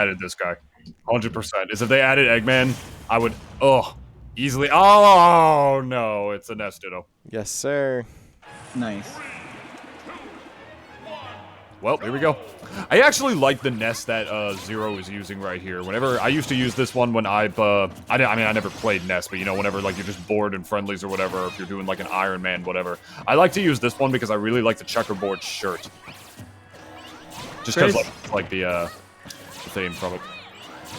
added this guy. 100%. Is if they added Eggman, I would, easily. Oh, no, it's a Ness Ditto. Yes, sir. Nice. Well, here we go. I actually like the Ness that Xero is using right here. Whenever I used to use this one when I never played Ness, but you know, whenever like you're just bored in friendlies or whatever, or if you're doing like an Iron Man, whatever. I like to use this one because I really like the checkerboard shirt. Just because like the theme from it.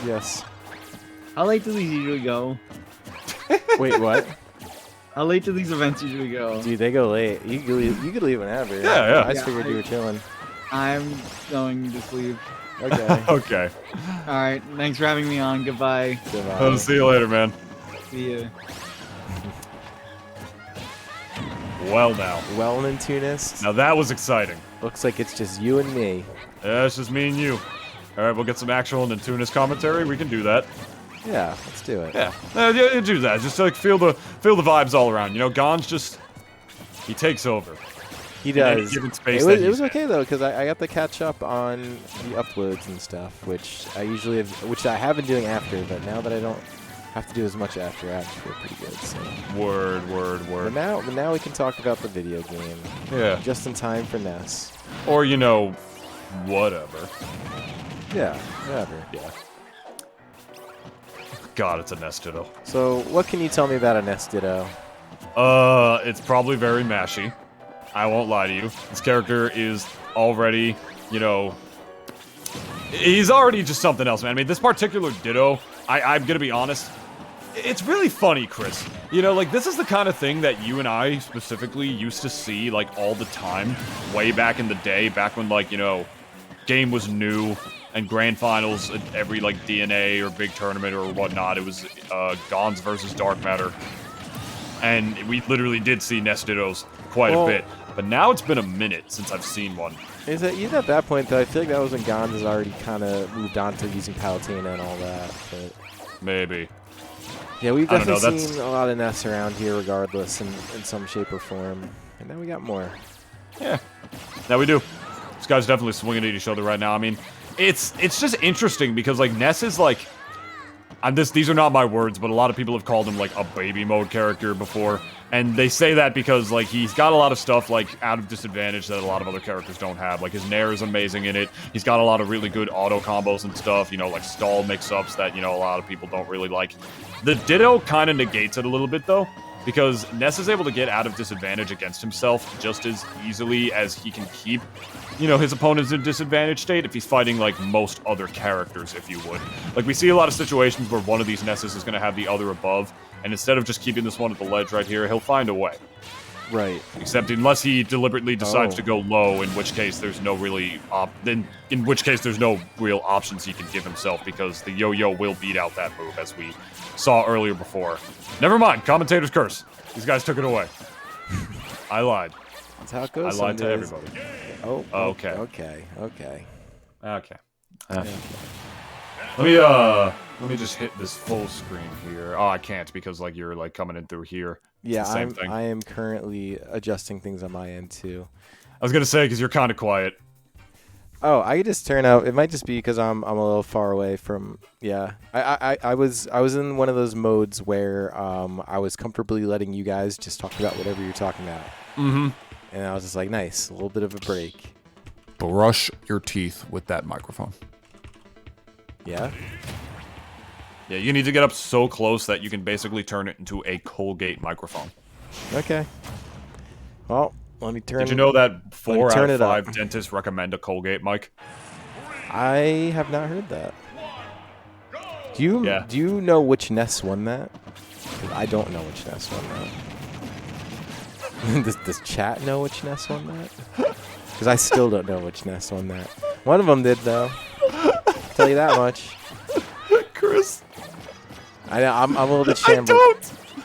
Yes. How late do these usually go? Wait, what? How late do these events usually go? Dude, they go late. You could leave whenever. Yeah. I just figured you were chilling. I'm going to sleep. Okay. Okay. All right. Thanks for having me on. Goodbye. Goodbye. I'll see you later, man. See ya. Well now. Well in Tunis. Now that was exciting. Looks like it's just you and me. Yeah, it's just me and you. Alright, we'll get some actual Nintunis commentary. We can do that. Yeah, let's do it. Yeah. Yeah, do that. Just like feel the vibes all around. You know, Gon's just he takes over. He does. It was okay though, because I got to catch up on the uploads and stuff, which I have been doing after, but now that I don't have to do as much after, I actually feel pretty good. So. Word. But now we can talk about the video game. Yeah. Just in time for Ness. Or you know, whatever. Yeah, whatever. Yeah. God, it's a Ness Ditto. So, what can you tell me about a Ness Ditto? It's probably very mashy. I won't lie to you. This character is already, you know, he's already just something else, man. I mean, this particular Ditto, I'm gonna be honest, it's really funny, Chris. You know, like, this is the kind of thing that you and I specifically used to see, like, all the time, way back in the day, back when, like, you know, game was new, and grand finals at every, like, DNA or big tournament or whatnot, it was, Gons versus Dark Matter. And we literally did see Ness Dittos quite a bit. But now it's been a minute since I've seen one. Is it even at that point, though? I feel like that was when Gons has already kind of moved on to using Palutena and all that. But maybe. Yeah, we've definitely seen a lot of Ness around here regardless in some shape or form. And now we got more. Yeah. Now we do. These guys definitely swinging at each other right now. I mean, it's just interesting because, like, Ness is, like... these are not my words, but a lot of people have called him, like, a baby mode character before. And they say that because, like, he's got a lot of stuff, like, out of disadvantage that a lot of other characters don't have. Like, his Nair is amazing in it. He's got a lot of really good auto combos and stuff, you know, like stall mix-ups that, you know, a lot of people don't really like. The Ditto kind of negates it a little bit, though, because Ness is able to get out of disadvantage against himself just as easily as he can keep, you know, his opponents in disadvantage state if he's fighting, like, most other characters, if you would. Like, we see a lot of situations where one of these Nesses is going to have the other above, and instead of just keeping this one at the ledge right here, he'll find a way. Right. Except unless he deliberately decides to go low, in which case there's no really in which case there's no real options he can give himself, because the yo-yo will beat out that move, as we saw earlier before. Never mind, commentator's curse. These guys took it away. I lied. That's how it goes. I lied to everybody. Oh, okay. Okay. Let me just hit this full screen here. Oh, I can't because, like, you're, like, coming in through here. Yeah, I am currently adjusting things on my end too. I was gonna say because you're kind of quiet. Oh, I could just turn out. It might just be because I'm a little far away from. Yeah, I was in one of those modes where I was comfortably letting you guys just talk about whatever you're talking about. Mm-hmm. And I was just like, nice, a little bit of a break. Brush your teeth with that microphone. Yeah. Yeah, you need to get up so close that you can basically turn it into a Colgate microphone. Okay. Well, let me turn. Did you know that 4 out of 5 up. dentists recommend a Colgate mic? I have not heard that. Do you know which Ness won that? I don't know which Ness won that. Does chat know which Ness won that? Because I still don't know which Ness won that. One of them did, though. Tell you that much. Chris. I'm a little bit shambled.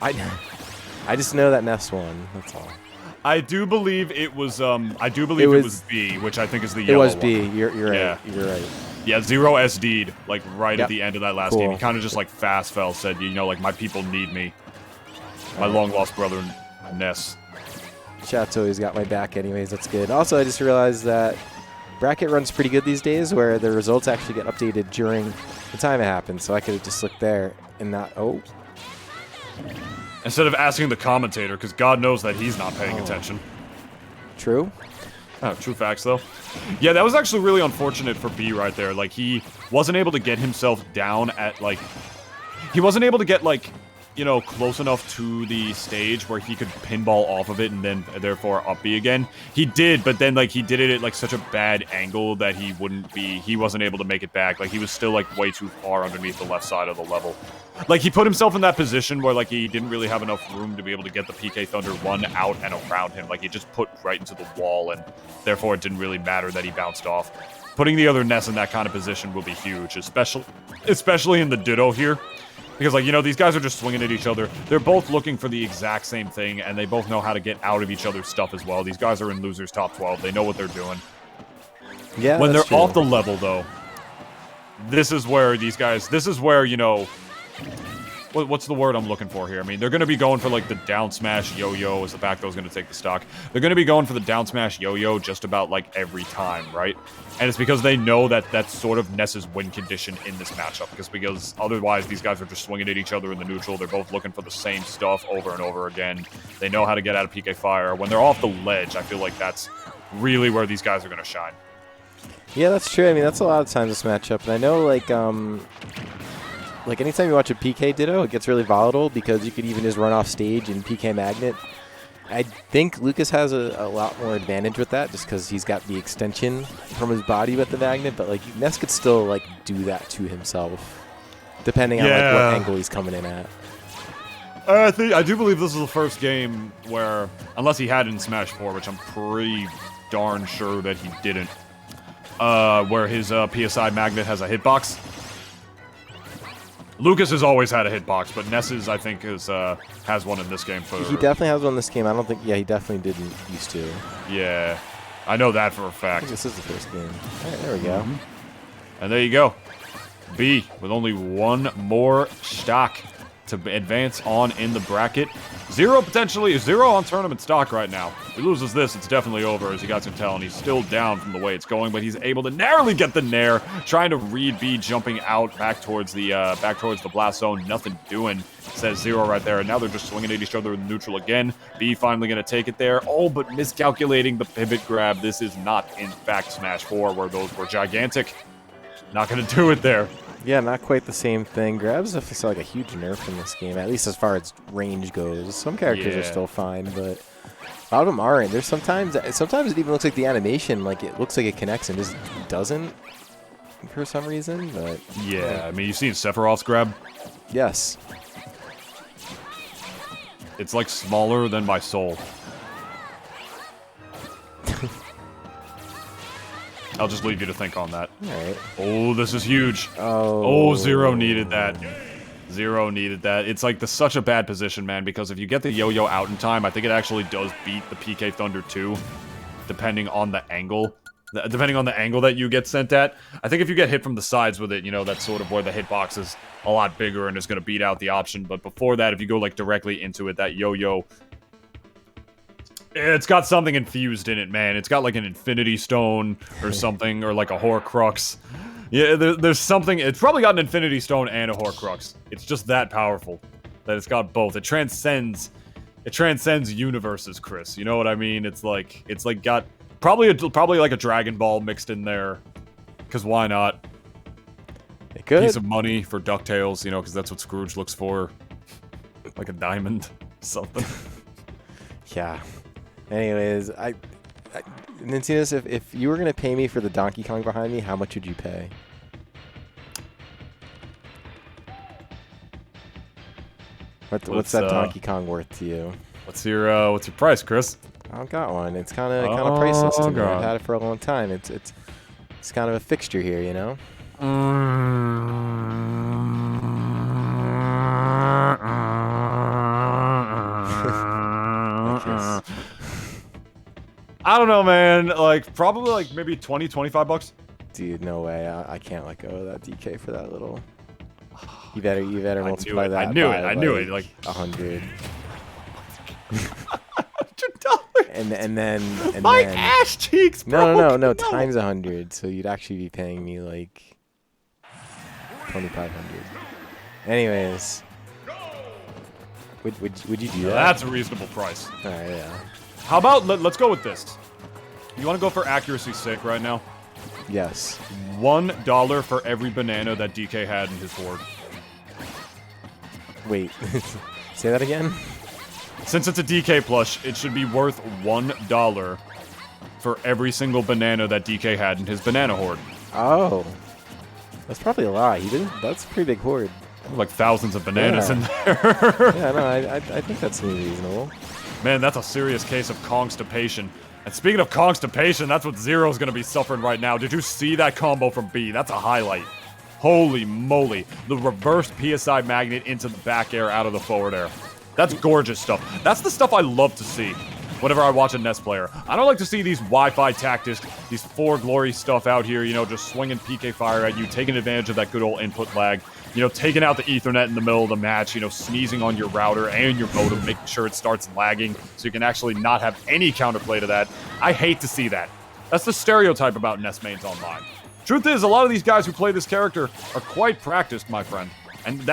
I just know that Ness won. That's all. I do believe it was it was B, which I think is the yellow one. It was B. You're right. Yeah. You're right. Yeah, Xero SD'd, like, right at the end of that last game. He kind of just, like, fast fell, said, you know, like, my people need me. My long-lost brother, Ness. Chat's always got my back anyways. That's good. Also, I just realized that bracket runs pretty good these days, where the results actually get updated during the time it happens. So I could have just looked there and not. Oh. Instead of asking the commentator, because God knows that he's not paying attention. True. Oh, true facts, though. Yeah, that was actually really unfortunate for B right there. Like, he wasn't able to get himself down at, like... He wasn't able to get, like, you know, close enough to the stage where he could pinball off of it and then, therefore, up B again. He did, but then, like, he did it at, like, such a bad angle that he wasn't able to make it back. Like, he was still, like, way too far underneath the left side of the level. Like, he put himself in that position where, like, he didn't really have enough room to be able to get the PK Thunder run out and around him. Like, he just put right into the wall, and therefore it didn't really matter that he bounced off. Putting the other Ness in that kind of position will be huge, especially in the Ditto here. Because, like, you know, these guys are just swinging at each other. They're both looking for the exact same thing, and they both know how to get out of each other's stuff as well. These guys are in Losers Top 12. They know what they're doing. Yeah, when they're true. off the level, though, this is where, you know... What's the word I'm looking for here? I mean, they're going to be going for, like, the down smash yo-yo as the back throw's going to take the stock. They're going to be going for the down smash yo-yo just about, like, every time, right? And it's because they know that that's sort of Ness's win condition in this matchup. Because otherwise, these guys are just swinging at each other in the neutral. They're both looking for the same stuff over and over again. They know how to get out of PK Fire. When they're off the ledge, I feel like that's really where these guys are going to shine. Yeah, that's true. I mean, that's a lot of times this matchup. And I know, like anytime you watch a PK Ditto, it gets really volatile because you could even just run off stage and PK Magnet. I think Lucas has a lot more advantage with that just because he's got the extension from his body with the Magnet, but like Ness could still like do that to himself depending on like what angle he's coming in at. I do believe this is the first game where, unless he had it in Smash 4, which I'm pretty darn sure that he didn't, where his PSI Magnet has a hitbox. Lucas has always had a hitbox, but Ness's, I think, has one in this game. He definitely has one in this game. I don't think... Yeah, he definitely didn't used to. Yeah. I know that for a fact. I think this is the first game. All right, there we go. And there you go. B with only one more stock to advance on in the bracket. Xero on tournament stock right now. If he loses this, it's definitely over, as you guys can tell, and he's still down from the way it's going, but he's able to narrowly get the nair, trying to read B jumping out back towards the blast zone. Nothing doing, says Xero right there, and now they're just swinging at each other in neutral again. B finally going to take it there. Oh, but miscalculating the pivot grab. This is not, in fact, Smash 4, where those were gigantic. Not going to do it there. Yeah, not quite the same thing. Grabs definitely saw like a huge nerf in this game, at least as far as range goes. Some characters are still fine, but a lot of them aren't. There's sometimes it even looks like the animation, like it looks like it connects and just doesn't for some reason. But yeah, I mean, you've seen Sephiroth's grab? Yes. It's like smaller than my soul. I'll just leave you to think on that. All right. Oh, this is huge. Oh, Xero needed that. Xero needed that. It's like such a bad position, man, because if you get the yo-yo out in time, I think it actually does beat the PK Thunder 2, depending on the angle. Depending on the angle that you get sent at. I think if you get hit from the sides with it, you know, that's sort of where the hitbox is a lot bigger and is going to beat out the option. But before that, if you go, like, directly into it, that yo-yo... It's got something infused in it, man. It's got like an Infinity Stone or something, or like a Horcrux. Yeah, there's something. It's probably got an Infinity Stone and a Horcrux. It's just that powerful that it's got both. It transcends universes, Chris. You know what I mean? It's like got probably like a Dragon Ball mixed in there. Cause why not? It could. Piece of money for DuckTales, you know, because that's what Scrooge looks for, like a diamond, something. Yeah. Anyways, Nintendo's, if you were gonna pay me for the Donkey Kong behind me, how much would you pay? What's that Donkey Kong worth to you? What's your price, Chris? I don't got one. It's kind of priceless to me. I've had it for a long time. It's kind of a fixture here, you know. I don't know, man. Like, probably like maybe 20, 25 bucks. Dude, no way. I can't let go of that DK for that little. You better multiply that. I knew it. Like 100. $100. and then My ass cheeks, bro. no, times 100. So you'd actually be paying me like 2,500. Anyways, would you do that? That's a reasonable price. All right, yeah. How about let's go with this? You want to go for accuracy's sake right now? Yes. $1 for every banana that DK had in his hoard. Wait. Say that again. Since it's a DK plush, it should be worth $1 for every single banana that DK had in his banana hoard. Oh. That's probably a lot. That's a pretty big hoard. Like thousands of bananas in there. Yeah, no, I think that's reasonable. Man, that's a serious case of constipation. And speaking of constipation, that's what Xero's gonna be suffering right now. Did you see that combo from B? That's a highlight. Holy moly. The reverse PSI magnet into the back air out of the forward air. That's gorgeous stuff. That's the stuff I love to see whenever I watch a Ness player. I don't like to see these Wi-Fi tactics, these 4 glory stuff out here, you know, just swinging PK fire at you, taking advantage of that good old input lag, you know, taking out the Ethernet in the middle of the match, you know, sneezing on your router and your modem, making sure it starts lagging so you can actually not have any counterplay to that. I hate to see that. That's the stereotype about Ness mains online. Truth is, a lot of these guys who play this character are quite practiced, my friend. And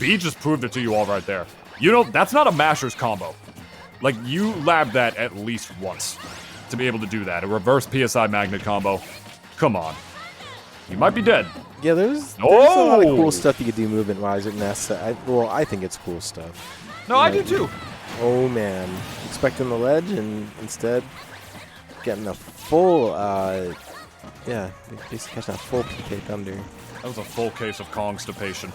B just proved it to you all right there. You know, that's not a Masher's combo. Like, you labbed that at least once to be able to do that. A reverse PSI magnet combo. Come on. You might be dead. Yeah, there's a lot of cool stuff you could do movement-wise at Ness. I think it's cool stuff. No, I do too. Oh, man. Expecting the ledge and instead getting a full, yeah, basically catching a full PK Thunder. That was a full case of constipation.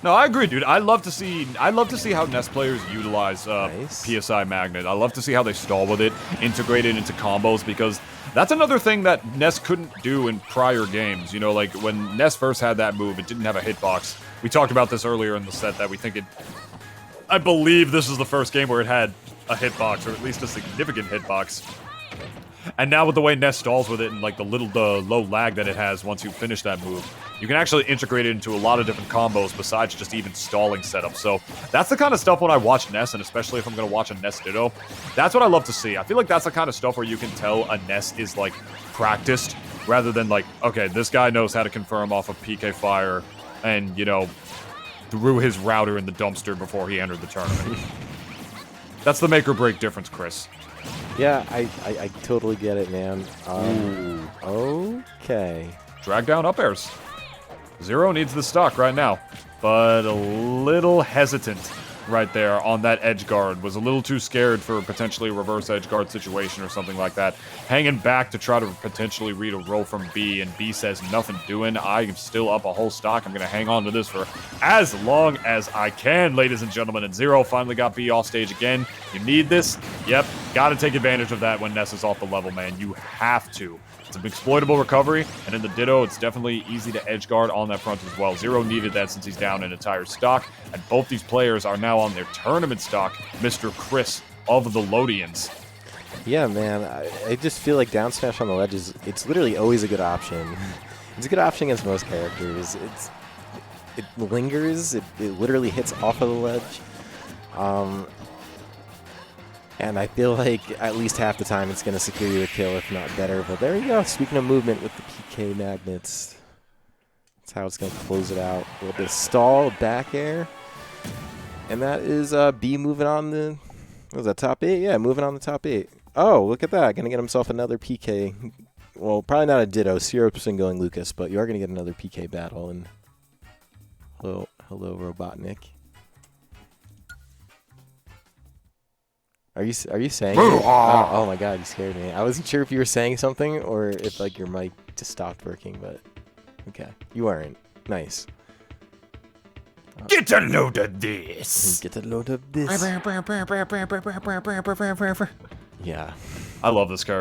No, I agree, dude. I love to see how Ness players utilize PSI Magnet. I love to see how they stall with it, integrate it into combos, because that's another thing that Ness couldn't do in prior games. You know, like when Ness first had that move, it didn't have a hitbox. We talked about this earlier in the set that we think it. I believe this is the first game where it had a hitbox, or at least a significant hitbox. And now with the way Ness stalls with it and like the low lag that it has once you finish that move, you can actually integrate it into a lot of different combos besides just even stalling setups. So that's the kind of stuff when I watch Ness, and especially if I'm going to watch a Ness Ditto, that's what I love to see. I feel like that's the kind of stuff where you can tell a Ness is like practiced rather than like, okay, this guy knows how to confirm off of PK Fire and, you know, threw his router in the dumpster before he entered the tournament. That's the make or break difference, Chris. Yeah, I totally get it, man. Okay. Drag down up airs. Xero needs the stock right now, but a little hesitant right there on that edge guard. Was a little too scared for potentially a reverse edge guard situation or something like that. Hanging back to try to potentially read a roll from B, and B says nothing doing. I am still up a whole stock. I'm going to hang on to this for as long as I can, ladies and gentlemen. And Xero finally got B off stage again. You need this? Yep. Got to take advantage of that when Ness is off the level, man. You have to. It's an exploitable recovery, and in the Ditto, it's definitely easy to edge guard on that front as well. Xero needed that since he's down an entire stock, and both these players are now on their tournament stock, Mr. Chris of the Lodians. Yeah, man, I just feel like down smash on the ledge it's literally always a good option. It's a good option against most characters. It lingers, it literally hits off of the ledge. And I feel like at least half the time it's going to secure you a kill, if not better. But there you go. Speaking of movement with the PK magnets, that's how it's going to close it out. A little bit of stall, back air. And that is B moving on the, what was that, top 8? Yeah, moving on the top 8. Oh, look at that. Going to get himself another PK. Well, probably not a Ditto, 0% going Lucas, but you are going to get another PK battle. And hello, Robotnik. Are you saying? Oh my god, you scared me. I wasn't sure if you were saying something or if like your mic just stopped working, but okay, you weren't. Nice. Get a load of this. Get a load of this. Yeah. I love this character.